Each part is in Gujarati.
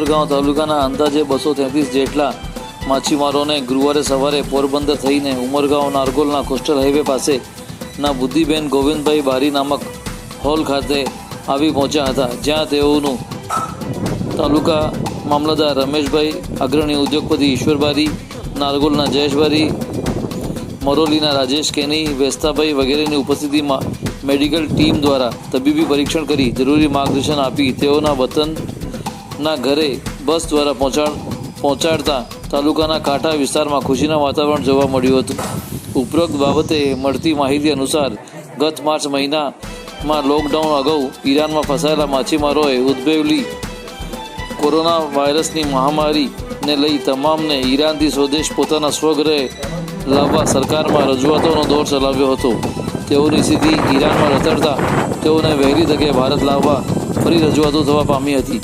ઉમરગાંવ તાલુકાના અંદાજે 233 જેટલા માછીમારોને ગુરુવારે સવારે પોરબંદર થઈને ઉમરગાંવ નારગોલના કોસ્ટલ હાઈવે પાસેના બુદ્ધિબેન ગોવિંદભાઈ બારી નામક હોલ ખાતે આવી પહોંચ્યા હતા, જ્યાં તેઓનું તાલુકા મામલતદાર રમેશભાઈ, અગ્રણી ઉદ્યોગપતિ ઈશ્વર બારી, નારગોલના જયેશ બારી, મરોલીના રાજેશ કેની, વેસ્તાભાઈ વગેરેની ઉપસ્થિતિમાં મેડિકલ ટીમ દ્વારા તબીબી પરીક્ષણ કરી જરૂરી માર્ગદર્શન આપી તેઓના વતનના ઘરે બસ દ્વારા પહોંચાડતા તાલુકાના કાંઠા વિસ્તારમાં ખુશીના વાતાવરણ જોવા મળ્યું હતું. ઉપરોક્ત બાબતે મળતી માહિતી અનુસાર ગત માર્ચ મહિનામાં લોકડાઉન અગાઉ ઈરાનમાં ફસાયેલા માછીમારોએ ઉદ્ભવેલી કોરોના વાયરસની મહામારીને લઈ તમામને ઈરાનથી સ્વદેશ પોતાના સ્વગૃહે લાવવા સરકારમાં રજૂઆતોનો દોર ચલાવ્યો હતો. તેઓની સ્થિતિ ઈરાનમાં રતડતા તેઓને વહેલી તકે ભારત લાવવા ફરી રજૂઆતો થવા પામી હતી,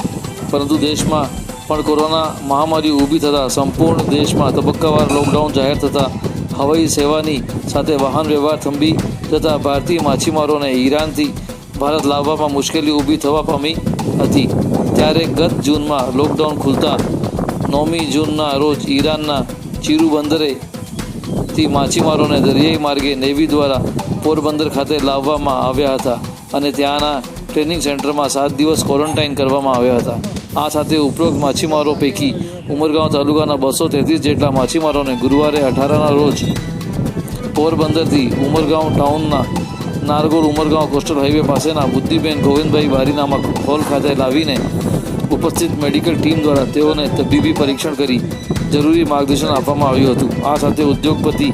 પરંતુ દેશમાં પણ કોરોના મહામારી ઊભી થતાં સંપૂર્ણ દેશમાં તબક્કાવાર લોકડાઉન જાહેર થતાં હવાઈ સેવાની સાથે વાહન વ્યવહાર થંભી જતાં ભારતીય માછીમારોને ઈરાનથી ભારત લાવવામાં મુશ્કેલી ઊભી થવા પામી હતી. ત્યારે ગત જૂનમાં લોકડાઉન ખુલતા 9મી જૂનના રોજ ઈરાનના ચીરુ બંદરેથી માછીમારોને દરિયાઈ માર્ગે નેવી દ્વારા પોરબંદર ખાતે લાવવામાં આવ્યા હતા અને ત્યાંના ટ્રેનિંગ સેન્ટરમાં 7 દિવસ ક્વોરન્ટાઇન કરવામાં આવ્યા હતા. આ સાથે ઉપરોક્ત માછીમારો પૈકી ઉમરગાંવ તાલુકાના 233 જેટલા માછીમારોને ગુરુવારે 18ના રોજ પોરબંદરથી ઉમરગાંવ ટાઉનના નારગોલ ઉમરગાંવ કોસ્ટલ હાઈવે પાસેના બુદ્ધિબેન ગોવિંદભાઈ બારી નામક હોલ ખાતે લાવીને ઉપસ્થિત મેડિકલ ટીમ દ્વારા તેઓને તબીબી પરીક્ષણ કરી જરૂરી માર્ગદર્શન આપવામાં આવ્યું હતું. આ સાથે ઉદ્યોગપતિ